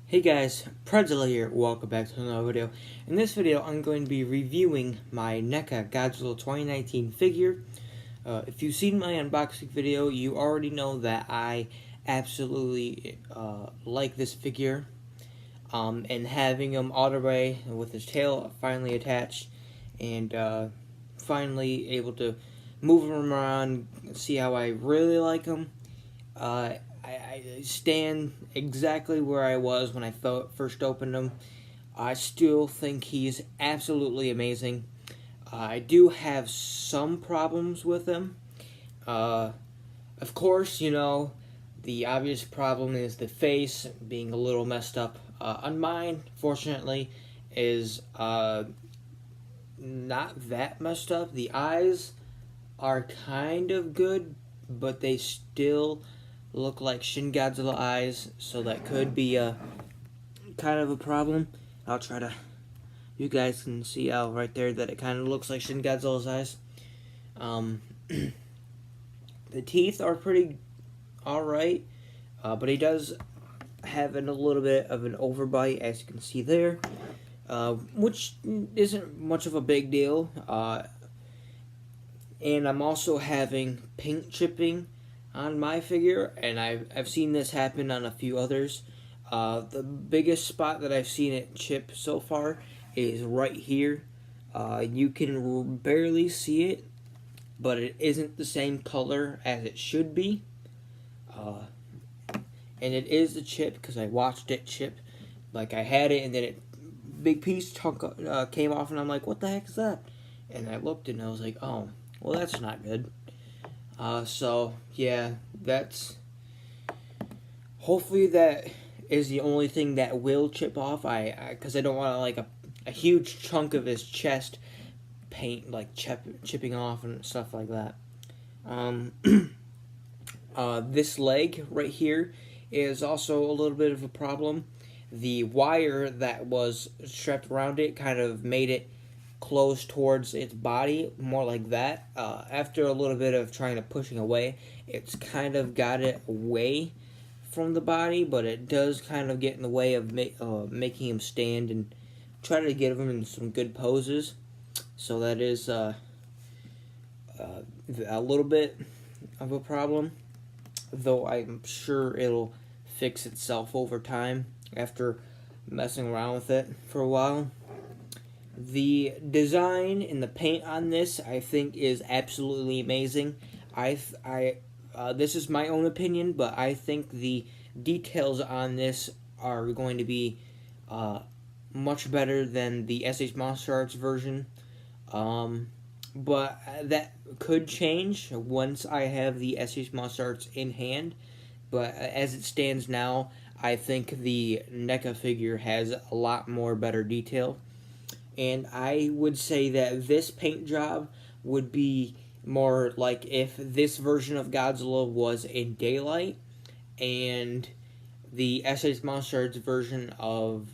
Hey guys, Predzilla here, welcome back to another video. In this video, I'm going to be reviewing my Neca Godzilla 2019 figure. If you've seen my unboxing video, you already know that I absolutely like this figure. And having him all the way with his tail finally attached and finally able to move him around, see how I really like him. I stand exactly where I was when I first opened him. I still think he's absolutely amazing. I do have some problems with him. Of course, the obvious problem is the face being a little messed up. On mine, fortunately, is not that messed up. The eyes are kind of good, but they still look like Shin Godzilla eyes, so that could be a kind of a problem. I'll try to. You guys can see out right there that it kind of looks like Shin Godzilla's eyes. The teeth are pretty alright, but he does have a little bit of an overbite, as you can see there, which isn't much of a big deal. And I'm also having paint chipping on my figure, and I've seen this happen on a few others. The biggest spot that I've seen it chip so far is right here. You can barely see it, but it isn't the same color as it should be. And it is a chip because I watched it chip. Like, I had it, and then it big piece chunk came off, and I'm like, what the heck is that? And I looked, and I was like, oh, well, that's not good. So, yeah, that's... Hopefully that is the only thing that will chip off. Because I don't want, like, a huge chunk of his chest paint, like, chipping off and stuff like that. This leg right here is also a little bit of a problem. The wire that was strapped around it kind of made it close towards its body, more like that. After a little bit of trying to pushing away, it's kind of got it away from the body, but it does kind of get in the way of making him stand and try to get him in some good poses. So that is a little bit of a problem, though I'm sure it'll fix itself over time after messing around with it for a while. The design and the paint on this, I think, is absolutely amazing. This is my own opinion, but I think the details on this are going to be much better than the SH Monster Arts version. But that could change once I have the SH Monster Arts in hand. But as it stands now, I think the NECA figure has a lot more better detail. And I would say that this paint job would be more like if this version of Godzilla was in daylight and the SH Monster Arts version of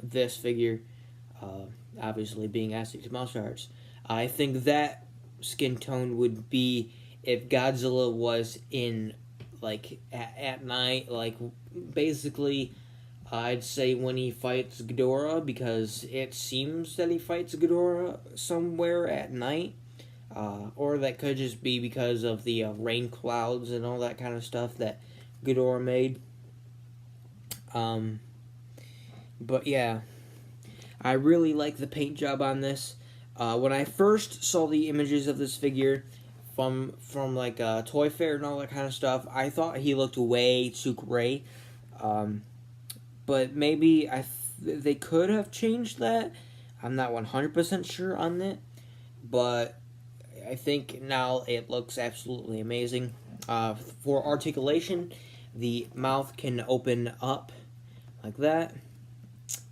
this figure, obviously being SH Monster Arts, I think that skin tone would be if Godzilla was in, like, at night, like, basically... I'd say when he fights Ghidorah, because it seems that he fights Ghidorah somewhere at night. Or that could just be because of the rain clouds and all that kind of stuff that Ghidorah made. But yeah, I really like the paint job on this. When I first saw the images of this figure from like Toy Fair and all that kind of stuff, I thought he looked way too gray. But maybe they could have changed that. I'm not 100% sure on that. But I think now it looks absolutely amazing. For articulation, the mouth can open up like that.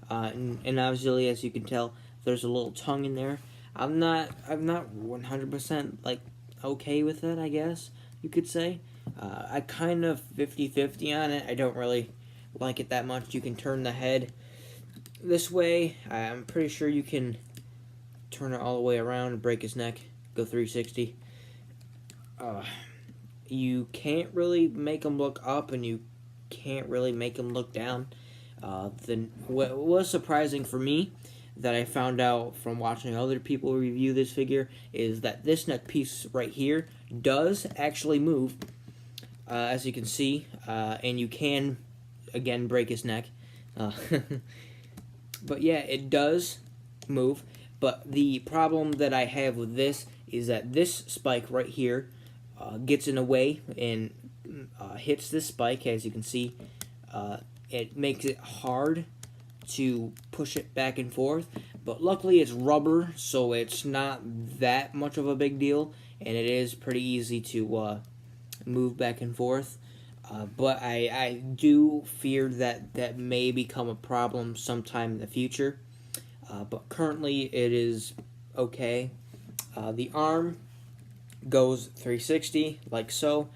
And obviously, as you can tell, there's a little tongue in there. I'm not 100% like okay with it, I guess you could say. I kind of 50-50 on it. I don't really like it that much. You can turn the head this way. I'm pretty sure you can turn it all the way around and break his neck, go 360. You can't really make him look up, and you can't really make him look down. What was surprising for me that I found out from watching other people review this figure is that this neck piece right here does actually move, as you can see, and you can, again, break his neck. But yeah, it does move, but the problem that I have with this is that this spike right here gets in the way and hits this spike, as you can see. It makes it hard to push it back and forth, but luckily it's rubber, so it's not that much of a big deal, and it is pretty easy to move back and forth. But I do fear that that may become a problem sometime in the future. But currently it is okay. The arm goes 360 like so,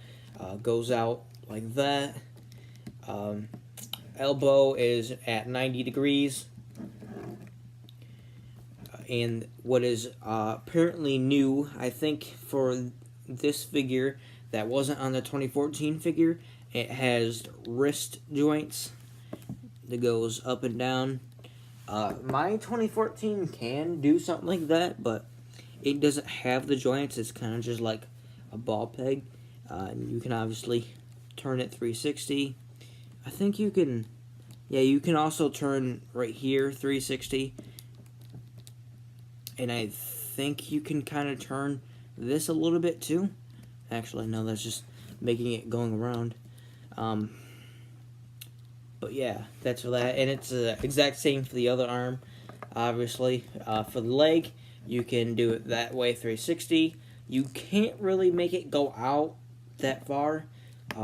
goes out like that. Elbow is at 90 degrees. And what is apparently new, I think, for this figure that wasn't on the 2014 figure, it has wrist joints that goes up and down. My 2014 can do something like that, but it doesn't have the joints. It's kind of just like a ball peg. And you can obviously turn it 360. I think you can, yeah, you can also turn right here 360. And I think you can kind of turn this a little bit too. Actually, no, that's just making it going around. But yeah, that's for that. And it's the exact same for the other arm, obviously. For the leg, you can do it that way, 360. You can't really make it go out that far.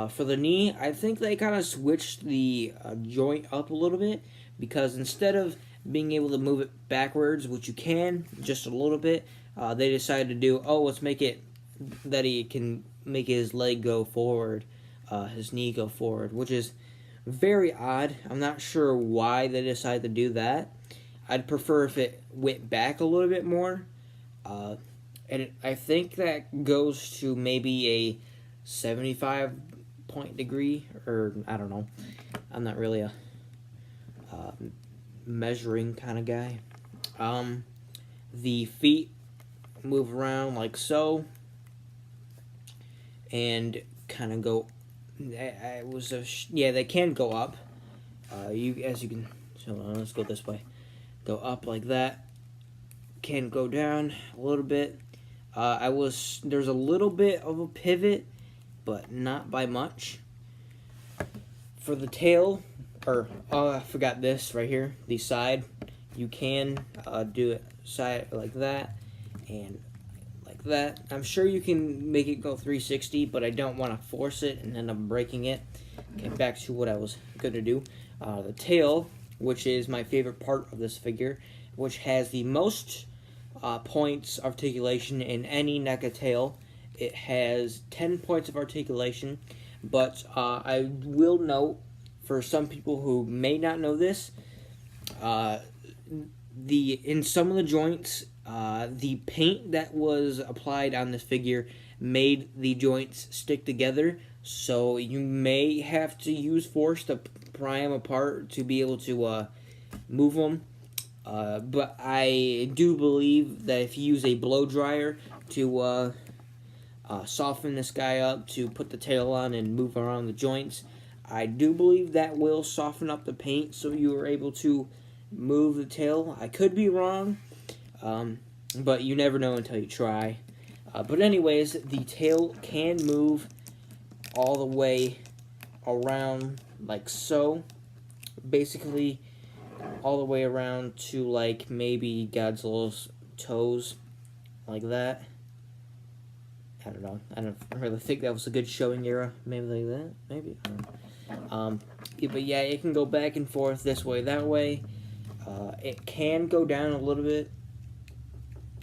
For the knee, I think they kind of switched the joint up a little bit, because instead of being able to move it backwards, which you can, just a little bit, they decided to do, let's make it that he can make his leg go forward, his knee go forward, which is very odd. I'm not sure why they decided to do that. I'd prefer if it went back a little bit more. I think that goes to maybe a 75 degree, or I don't know. I'm not really a measuring kind of guy. The feet move around like so, and kind of go. They can go up. As you can. So let's go this way. Go up like that. Can go down a little bit. There's a little bit of a pivot, but not by much. For the tail, I forgot this right here, the side, you can do it side like that and like that. I'm sure you can make it go 360, but I don't want to force it and end up breaking it. Okay, back to what I was going to do. The tail, which is my favorite part of this figure, which has the most points articulation in any NECA tail. It has 10 points of articulation, but I will note, for some people who may not know this, in some of the joints, the paint that was applied on this figure made the joints stick together, so you may have to use force to pry them apart to be able to move them. But I do believe that if you use a blow dryer to soften this guy up, to put the tail on and move around the joints, I do believe that will soften up the paint so you are able to move the tail. I could be wrong, but you never know until you try. But anyways, the tail can move all the way around like so. Basically, all the way around to like maybe Godzilla's toes, like that. I don't know. I don't really think that was a good showing era. Maybe like that. Maybe. I don't know. But yeah, it can go back and forth this way, that way. It can go down a little bit,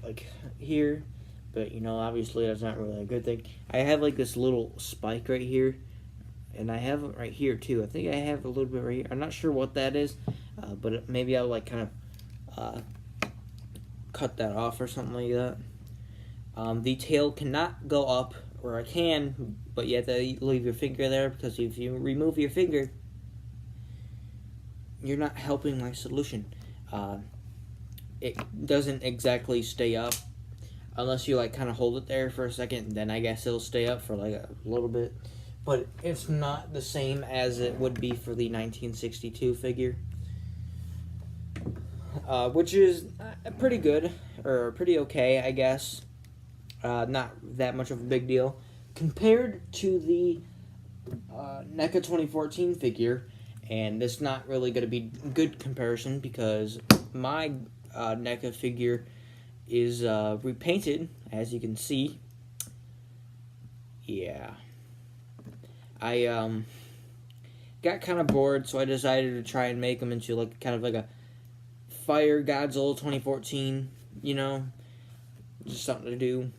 like here, but obviously that's not really a good thing. I have like this little spike right here, and I have it right here too. I think I have a little bit right here. I'm not sure what that is, but maybe I'll like kind of cut that off or something like that. The tail cannot go up or I can, but you have to leave your finger there, because if you remove your finger, you're not helping my solution. It doesn't exactly stay up unless you like kind of hold it there for a second. Then I guess it'll stay up for like a little bit, but it's not the same as it would be for the 1962 figure, which is pretty good, or pretty okay, I guess. Not that much of a big deal compared to the NECA 2014 figure, and it's not really going to be good comparison because my NECA figure is repainted, as you can see. Yeah, I got kind of bored, so I decided to try and make them into like kind of like a Fire Godzilla 2014, you know, just something to do.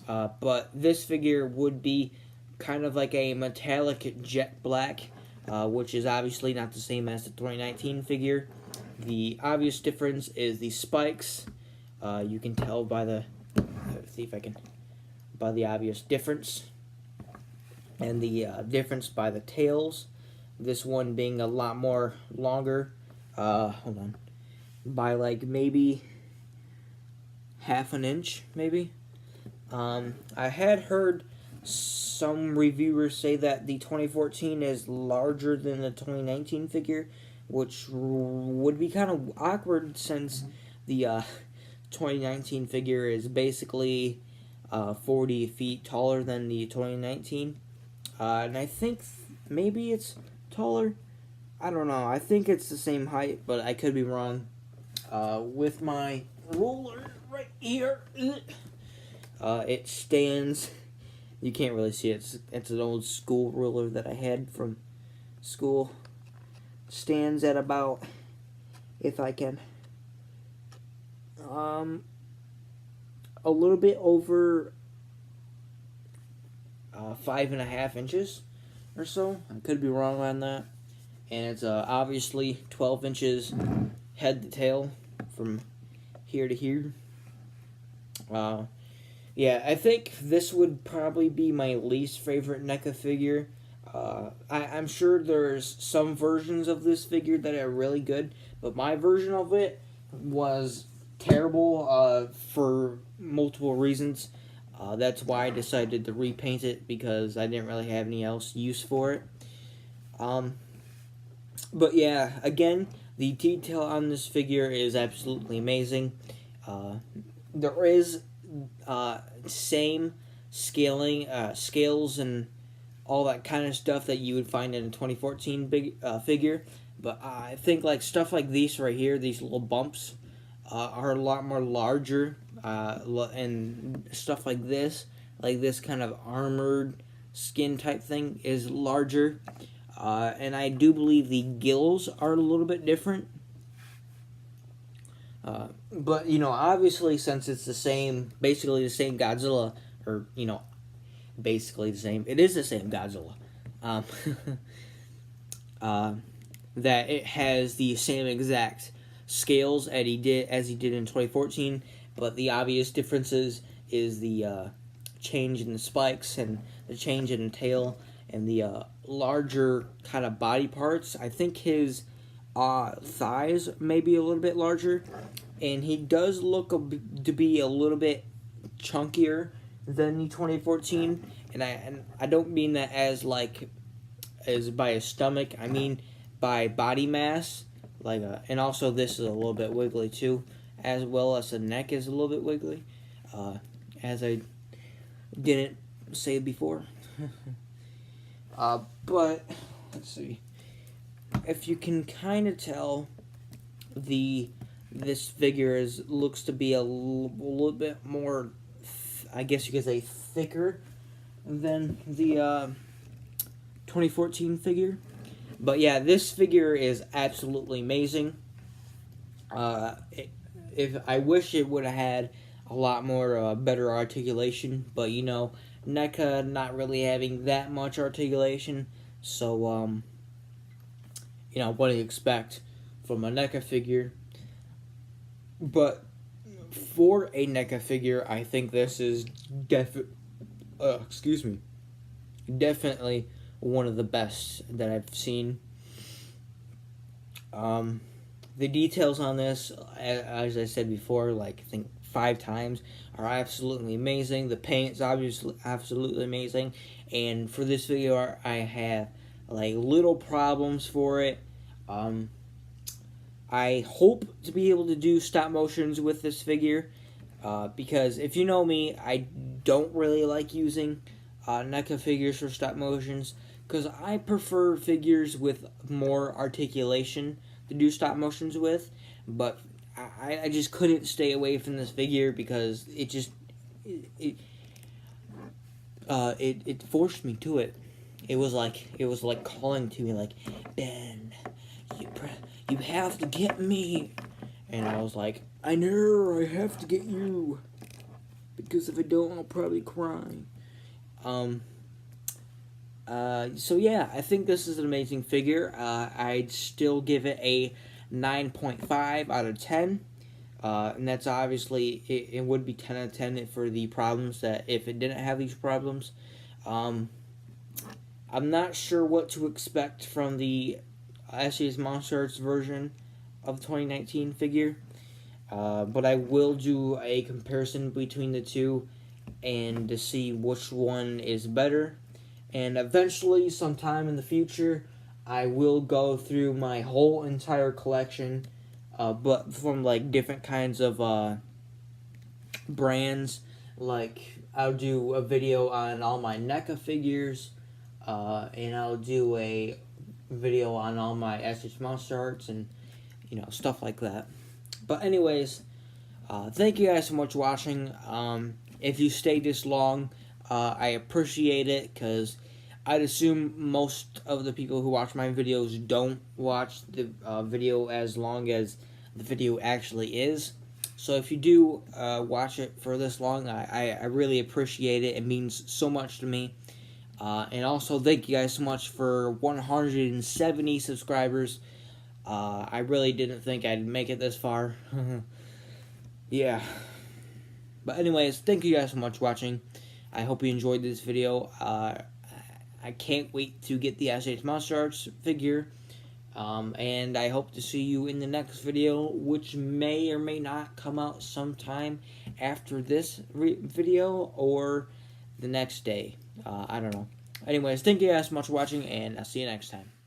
But this figure would be kind of like a metallic jet black, which is obviously not the same as the 2019 figure. The obvious difference is the spikes. You can tell by the, let's see if I can, by the obvious difference. And the difference by the tails. This one being a lot more longer. Hold on. By like maybe half an inch, maybe. I had heard some reviewers say that the 2014 is larger than the 2019 figure, which would be kind of awkward since the 2019 figure is basically 40 feet taller than the 2019. And I think maybe it's taller. I don't know. I think it's the same height, but I could be wrong. With my ruler right here, it stands. You can't really see it. It's an old school ruler that I had from school. Stands at about, if I can, a little bit over 5.5 inches or so. I could be wrong on that. And it's obviously 12 inches head to tail from here to here. Yeah, I think this would probably be my least favorite NECA figure. I'm sure there's some versions of this figure that are really good, but my version of it was terrible for multiple reasons. That's why I decided to repaint it, because I didn't really have any else use for it. But yeah, again, the detail on this figure is absolutely amazing. There is same scaling, scales and all that kind of stuff that you would find in a 2014 figure, but I think like stuff like these right here, these little bumps, are a lot more larger, and stuff like this kind of armored skin type thing is larger, and I do believe the gills are a little bit different. But, you know, obviously, since it's the same, basically the same Godzilla, or, you know, basically the same, it is the same Godzilla, that it has the same exact scales as he did in 2014, but the obvious differences is the change in the spikes and the change in the tail and the larger kind of body parts. I think his thighs may be a little bit larger, and he does look to be a little bit chunkier than the 2014, and I don't mean that as by his stomach. I mean by body mass, and also this is a little bit wiggly too, as well as the neck is a little bit wiggly, as I didn't say before. But let's see. If you can kind of tell, this figure looks to be a little bit more, I guess you could say, thicker than the 2014 figure. But yeah, this figure is absolutely amazing. If I wish it would have had a lot more better articulation, but you know, NECA not really having that much articulation, so you know, what do you expect from a NECA figure? But for a NECA figure, I think this is excuse me. Definitely one of the best that I've seen. The details on this, as I said before, like I think 5 times, are absolutely amazing. The paint's obviously absolutely amazing, and for this video, I have like little problems for it. I hope to be able to do stop motions with this figure, because if you know me, I don't really like using NECA figures for stop motions, because I prefer figures with more articulation to do stop motions with, but I just couldn't stay away from this figure because it forced me to it. It was like calling to me, like, Ben, you have to get me, and I was like, I know I have to get you, because if I don't, I'll probably cry. So yeah, I think this is an amazing figure. I'd still give it a 9.5 out of 10. And that's obviously, it would be 10 out of 10 for the problems that, if it didn't have these problems. I'm not sure what to expect from the SCS Monster Arts version of the 2019 figure. But I will do a comparison between the two and to see which one is better. And eventually, sometime in the future, I will go through my whole entire collection, but from like different kinds of brands. Like, I'll do a video on all my NECA figures, and I'll do a video on all my SH Monster Arts, and stuff like that. But anyways, thank you guys so much for watching. If you stayed this long, I appreciate it, because I'd assume most of the people who watch my videos don't watch the video as long as the video actually is. So if you do watch it for this long, I really appreciate it. It means so much to me. And also, thank you guys so much for 170 subscribers. I really didn't think I'd make it this far. Yeah. But anyways, thank you guys so much for watching. I hope you enjoyed this video. I can't wait to get the SH Monster Arts figure. And I hope to see you in the next video, which may or may not come out sometime after this video or the next day. I don't know. Anyways, thank you guys so much for watching, and I'll see you next time.